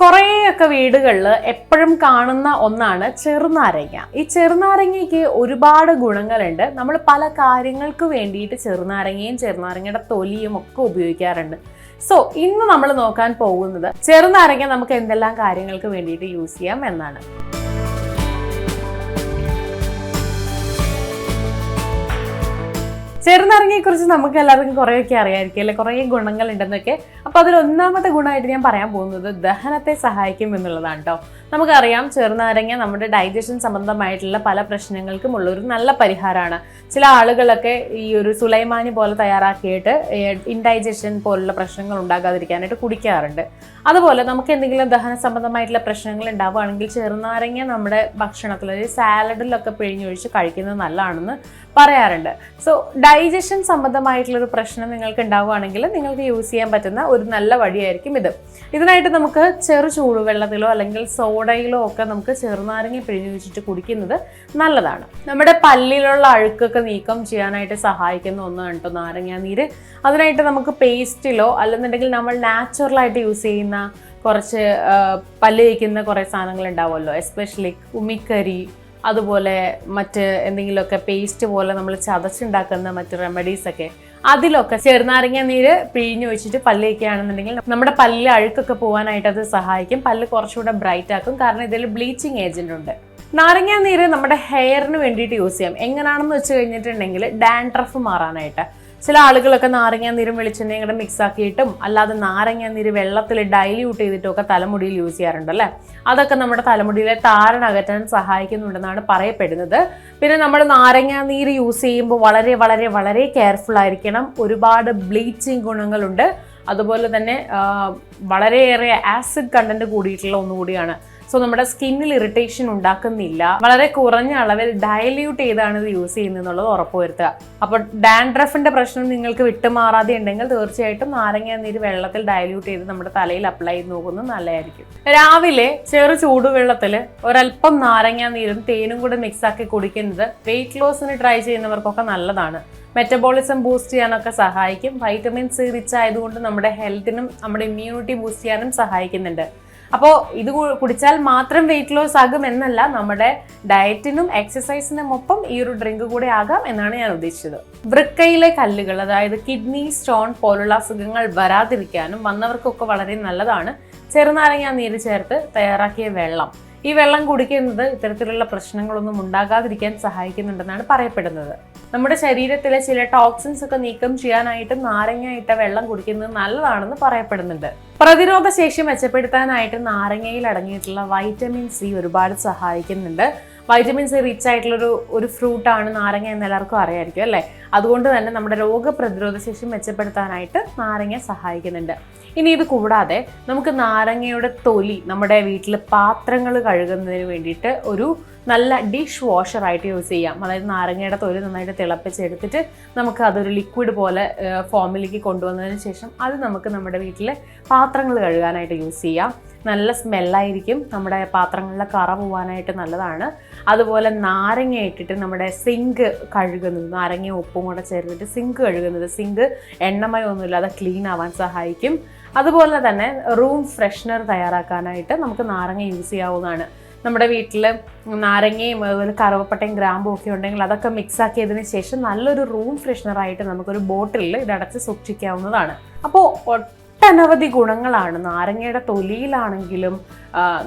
കുറേയൊക്കെ വീടുകളിൽ എപ്പോഴും കാണുന്ന ഒന്നാണ് ചെറുനാരങ്ങ. ഈ ചെറുനാരങ്ങയ്ക്ക് ഒരുപാട് ഗുണങ്ങളുണ്ട്. നമ്മൾ പല കാര്യങ്ങൾക്ക് വേണ്ടിയിട്ട് ചെറുനാരങ്ങയും ചെറുനാരങ്ങയുടെ തൊലിയും ഒക്കെ ഉപയോഗിക്കാറുണ്ട്. സോ ഇന്ന് നമ്മൾ നോക്കാൻ പോകുന്നത് ചെറുനാരങ്ങ നമുക്ക് എന്തെല്ലാം കാര്യങ്ങൾക്ക് വേണ്ടിയിട്ട് യൂസ് ചെയ്യാം എന്നാണ്. ചെറുനാരങ്ങയെ കുറിച്ച് നമുക്ക് എല്ലാവർക്കും കുറേയൊക്കെ അറിയാമായിരിക്കും അല്ലെ, കുറേ ഗുണങ്ങൾ ഉണ്ടെന്നൊക്കെ. അപ്പോൾ അതിൽ ഒന്നാമത്തെ ഗുണമായിട്ട് ഞാൻ പറയാൻ പോകുന്നത് ദഹനത്തെ സഹായിക്കും എന്നുള്ളതാണ് കേട്ടോ. നമുക്കറിയാം ചെറുനാരങ്ങ നമ്മുടെ ഡൈജഷൻ സംബന്ധമായിട്ടുള്ള പല പ്രശ്നങ്ങൾക്കും ഉള്ളൊരു നല്ല പരിഹാരമാണ്. ചില ആളുകളൊക്കെ ഈ ഒരു സുലൈമാനി പോലെ തയ്യാറാക്കിയിട്ട് ഇൻഡൈജഷൻ പോലുള്ള പ്രശ്നങ്ങൾ ഉണ്ടാകാതിരിക്കാനായിട്ട് കുടിക്കാറുണ്ട്. അതുപോലെ നമുക്ക് എന്തെങ്കിലും ദഹന സംബന്ധമായിട്ടുള്ള പ്രശ്നങ്ങൾ ഉണ്ടാവുകയാണെങ്കിൽ ചെറുനാരങ്ങ നമ്മുടെ ഭക്ഷണത്തിൽ, അതായത് സാലഡിലൊക്കെ പിഴിഞ്ഞൊഴിച്ച് കഴിക്കുന്നത് നല്ലതാണെന്ന് പറയാറുണ്ട്. സോ ഡൈജഷൻ സംബന്ധമായിട്ടുള്ളൊരു പ്രശ്നം നിങ്ങൾക്ക് ഉണ്ടാവുകയാണെങ്കിൽ നിങ്ങൾക്ക് യൂസ് ചെയ്യാൻ പറ്റുന്ന ഒരു നല്ല വഴിയായിരിക്കും ഇത്. ഇതിനായിട്ട് നമുക്ക് ചെറു ചൂടുവെള്ളത്തിലോ അല്ലെങ്കിൽ സോഡയിലോ ഒക്കെ നമുക്ക് ചെറുനാരങ്ങ പിഴിഞ്ഞ് വെച്ചിട്ട് കുടിക്കുന്നത് നല്ലതാണ്. നമ്മുടെ പല്ലിലുള്ള അഴുക്കൊക്കെ നീക്കം ചെയ്യാനായിട്ട് സഹായിക്കുന്ന ഒന്നാണ് കേട്ടോ നാരങ്ങ നീര്. അതിനായിട്ട് നമുക്ക് പേസ്റ്റിലോ അല്ലെന്നുണ്ടെങ്കിൽ നമ്മൾ നാച്ചുറലായിട്ട് യൂസ് ചെയ്യുന്ന കുറച്ച് പല്ല് തേക്കുന്ന കുറേ സാധനങ്ങൾ ഉണ്ടാവുമല്ലോ, എസ്പെഷ്യലി ഉമിക്കരി, അതുപോലെ മറ്റ് എന്തെങ്കിലുമൊക്കെ പേസ്റ്റ് പോലെ നമ്മൾ ചതച്ചുണ്ടാക്കുന്ന മറ്റ് റെമഡീസൊക്കെ, അതിലൊക്കെ ചെറുനാരങ്ങ നീര് പിഴിഞ്ഞ് വെച്ചിട്ട് പല്ല് തേക്കുകയാണെന്നുണ്ടെങ്കിൽ നമ്മുടെ പല്ലിൽ അഴുക്കൊക്കെ പോകാനായിട്ട് അത് സഹായിക്കും. പല്ല് കുറച്ചുകൂടെ ബ്രൈറ്റ് ആക്കും, കാരണം ഇതിൽ ബ്ലീച്ചിങ് ഏജന്റ് ഉണ്ട്. നാരങ്ങ നീര് നമ്മുടെ ഹെയറിന് വേണ്ടിയിട്ട് യൂസ് ചെയ്യാം. എങ്ങനെയാണെന്ന് വെച്ച് കഴിഞ്ഞിട്ടുണ്ടെങ്കിൽ ഡാൻഡ്രഫ് മാറാനായിട്ട്. ചില ആളുകളൊക്കെ നാരങ്ങ നീരും വെളിച്ചെണ്ണയും കൂടെ മിക്സ് ആക്കിയിട്ടും അല്ലാതെ നാരങ്ങ നീര് വെള്ളത്തിൽ ഡൈല്യൂട്ട് ചെയ്തിട്ടും ഒക്കെ തലമുടിയിൽ യൂസ് ചെയ്യാറുണ്ട് അല്ലേ. അതൊക്കെ നമ്മുടെ തലമുടിയിലെ താരൻ അകറ്റാൻ സഹായിക്കുന്നുണ്ടെന്നാണ് പറയപ്പെടുന്നത്. പിന്നെ നമ്മൾ നാരങ്ങ നീര് യൂസ് ചെയ്യുമ്പോൾ വളരെ വളരെ വളരെ കെയർഫുൾ ആയിരിക്കണം. ഒരുപാട് ബ്ലീച്ചിങ് ഗുണങ്ങളുണ്ട്. അതുപോലെ തന്നെ വളരെയേറെ ആസിഡ് കണ്ടന്റ് കൂടിയിട്ടുള്ള ഒന്നുകൂടിയാണ്. സോ നമ്മുടെ സ്കിന്നിൽ ഇറിറ്റേഷൻ ഉണ്ടാക്കുന്നില്ല. വളരെ കുറഞ്ഞ അളവിൽ ഡയല്യൂട്ട് ചെയ്താണ് ഇത് യൂസ് ചെയ്യുന്നത് എന്നുള്ളത് ഉറപ്പുവരുത്തുക. അപ്പോൾ ഡാൻഡ്രഫിന്റെ പ്രശ്നം നിങ്ങൾക്ക് വിട്ടുമാറാതെ ഉണ്ടെങ്കിൽ തീർച്ചയായിട്ടും നാരങ്ങ നീര് വെള്ളത്തിൽ ഡയല്യൂട്ട് ചെയ്ത് നമ്മുടെ തലയിൽ അപ്ലൈ ചെയ്ത് നോക്കുന്നത് നല്ലതായിരിക്കും. രാവിലെ ചെറു ചൂടുവെള്ളത്തിൽ ഒരല്പം നാരങ്ങ നീരും തേനും കൂടെ മിക്സ് ആക്കി കുടിക്കുന്നത് വെയിറ്റ് ലോസിന് ട്രൈ ചെയ്യുന്നവർക്കൊക്കെ നല്ലതാണ്. മെറ്റബോളിസം ബൂസ്റ്റ് ചെയ്യാനൊക്കെ സഹായിക്കും. വൈറ്റമിൻ സി റിച്ച് ആയതുകൊണ്ട് നമ്മുടെ ഹെൽത്തിനും നമ്മുടെ ഇമ്മ്യൂണിറ്റി ബൂസ്റ്റ് ചെയ്യാനും സഹായിക്കുന്നുണ്ട്. അപ്പോൾ ഇത് കുടിച്ചാൽ മാത്രം വെയിറ്റ് ലോസ് ആകും എന്നല്ല, നമ്മുടെ ഡയറ്റിനും എക്സസൈസിനും ഒപ്പം ഈ ഒരു ഡ്രിങ്ക് കൂടെ ആകാം എന്നാണ് ഞാൻ ഉദ്ദേശിച്ചത്. വൃക്കയിലെ കല്ലുകൾ, അതായത് കിഡ്നി സ്റ്റോൺ പോലുള്ള അസുഖങ്ങൾ വരാതിരിക്കാനും വന്നവർക്കൊക്കെ വളരെ നല്ലതാണ് ചെറുനാരങ്ങ നീര് ചേർത്ത് തയ്യാറാക്കിയ വെള്ളം. ഈ വെള്ളം കുടിക്കുന്നത് ഇത്തരത്തിലുള്ള പ്രശ്നങ്ങളൊന്നും ഉണ്ടാകാതിരിക്കാൻ സഹായിക്കുന്നുണ്ടെന്നാണ് പറയപ്പെടുന്നത്. നമ്മുടെ ശരീരത്തിലെ ചില ടോക്സിൻസ് ഒക്കെ നീക്കം ചെയ്യാനായിട്ട് നാരങ്ങ ഇട്ട വെള്ളം കുടിക്കുന്നത് നല്ലതാണെന്ന് പറയപ്പെടുന്നുണ്ട്. പ്രതിരോധ ശേഷി മെച്ചപ്പെടുത്താനായിട്ട് നാരങ്ങയിൽ അടങ്ങിയിട്ടുള്ള വൈറ്റമിൻ സി ഒരുപാട് സഹായിക്കുന്നുണ്ട്. വൈറ്റമിൻ സി റിച്ച് ആയിട്ടുള്ള ഒരു ഫ്രൂട്ടാണ് നാരങ്ങ എന്ന് എല്ലാവർക്കും അറിയാമായിരിക്കും അല്ലേ. അതുകൊണ്ട് തന്നെ നമ്മുടെ രോഗപ്രതിരോധ ശേഷി മെച്ചപ്പെടുത്താനായിട്ട് നാരങ്ങ സഹായിക്കുന്നുണ്ട്. ഇനി ഇത് കൂടാതെ നമുക്ക് നാരങ്ങയുടെ തൊലി നമ്മുടെ വീട്ടിൽ പാത്രങ്ങൾ കഴുകുന്നതിന് വേണ്ടിയിട്ട് ഒരു നല്ല ഡിഷ് വാഷറായിട്ട് യൂസ് ചെയ്യാം. അതായത് നാരങ്ങയുടെ തൊലി നന്നായിട്ട് തിളപ്പിച്ചെടുത്തിട്ട് നമുക്ക് അതൊരു ലിക്വിഡ് പോലെ ഫോമിലേക്ക് കൊണ്ടുവന്നതിന് ശേഷം അത് നമുക്ക് നമ്മുടെ വീട്ടിലെ പാത്രങ്ങൾ കഴുകാനായിട്ട് യൂസ് ചെയ്യാം. നല്ല സ്മെല്ലായിരിക്കും, നമ്മുടെ പാത്രങ്ങളിലെ കറ പോകാനായിട്ട് നല്ലതാണ്. അതുപോലെ നാരങ്ങ ഇട്ടിട്ട് നമ്മുടെ സിങ്ക് കഴുകുന്നത്, നാരങ്ങ ഉപ്പും കൂടെ ചേർത്തിട്ട് സിങ്ക് കഴുകുന്നത്, സിങ്ക് എണ്ണമയൊന്നുമില്ലാതെ ക്ലീൻ ആവാൻ സഹായിക്കും. അതുപോലെ തന്നെ റൂം ഫ്രഷ്നർ തയ്യാറാക്കാനായിട്ട് നമുക്ക് നാരങ്ങ യൂസ് ചെയ്യാവുന്നതാണ്. നമ്മുടെ വീട്ടിൽ നാരങ്ങയും അതുപോലെ കറുവപ്പട്ടയും ഗ്രാമ്പും ഒക്കെ ഉണ്ടെങ്കിൽ അതൊക്കെ മിക്സ് ആക്കിയതിന് ശേഷം നല്ലൊരു റൂം ഫ്രഷ്നറായിട്ട് നമുക്കൊരു ബോട്ടിലിൽ ഇതടച്ച് സൂക്ഷിക്കാവുന്നതാണ്. അപ്പോൾ ഒട്ടനവധി ഗുണങ്ങളാണ് നാരങ്ങയുടെ തൊലിയിലാണെങ്കിലും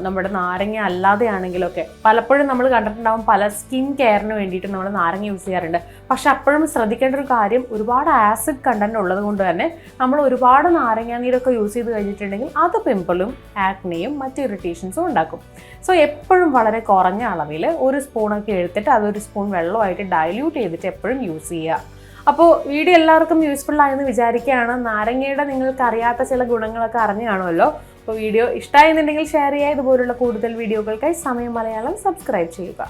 നമ്മുടെ നാരങ്ങ അല്ലാതെ ആണെങ്കിലും ഒക്കെ. പലപ്പോഴും നമ്മൾ കണ്ടിട്ടുണ്ടാവും പല സ്കിൻ കെയറിന് വേണ്ടിയിട്ട് നമ്മൾ നാരങ്ങ യൂസ് ചെയ്യാറുണ്ട്. പക്ഷെ അപ്പോഴും ശ്രദ്ധിക്കേണ്ട ഒരു കാര്യം, ഒരുപാട് ആസിഡ് കണ്ടന്റ് ഉള്ളത് കൊണ്ട് തന്നെ നമ്മൾ ഒരുപാട് നാരങ്ങ നീരൊക്കെ യൂസ് ചെയ്ത് കഴിഞ്ഞിട്ടുണ്ടെങ്കിൽ അത് പിമ്പിളും ആക്നെയും മറ്റ് ഇറിറ്റേഷൻസും ഉണ്ടാക്കും. സോ എപ്പോഴും വളരെ കുറഞ്ഞ അളവിൽ ഒരു സ്പൂണൊക്കെ എടുത്തിട്ട് അതൊരു സ്പൂൺ വെള്ളമായിട്ട് ഡൈല്യൂട്ട് ചെയ്തിട്ട് എപ്പോഴും യൂസ് ചെയ്യുക. അപ്പോൾ വീഡിയോ എല്ലാവർക്കും യൂസ്ഫുൾ ആയെന്ന് വിചാരിക്കുകയാണ്. നാരങ്ങയുടെ നിങ്ങൾക്ക് അറിയാത്ത ചില ഗുണങ്ങളൊക്കെ അറിഞ്ഞു കാണുമല്ലോ. അപ്പോൾ വീഡിയോ ഇഷ്ടമായെന്നുണ്ടെങ്കിൽ ഷെയർ ചെയ്യുക. ഇതുപോലുള്ള കൂടുതൽ വീഡിയോകൾക്കായി സമയം മലയാളം സബ്സ്ക്രൈബ് ചെയ്യുക.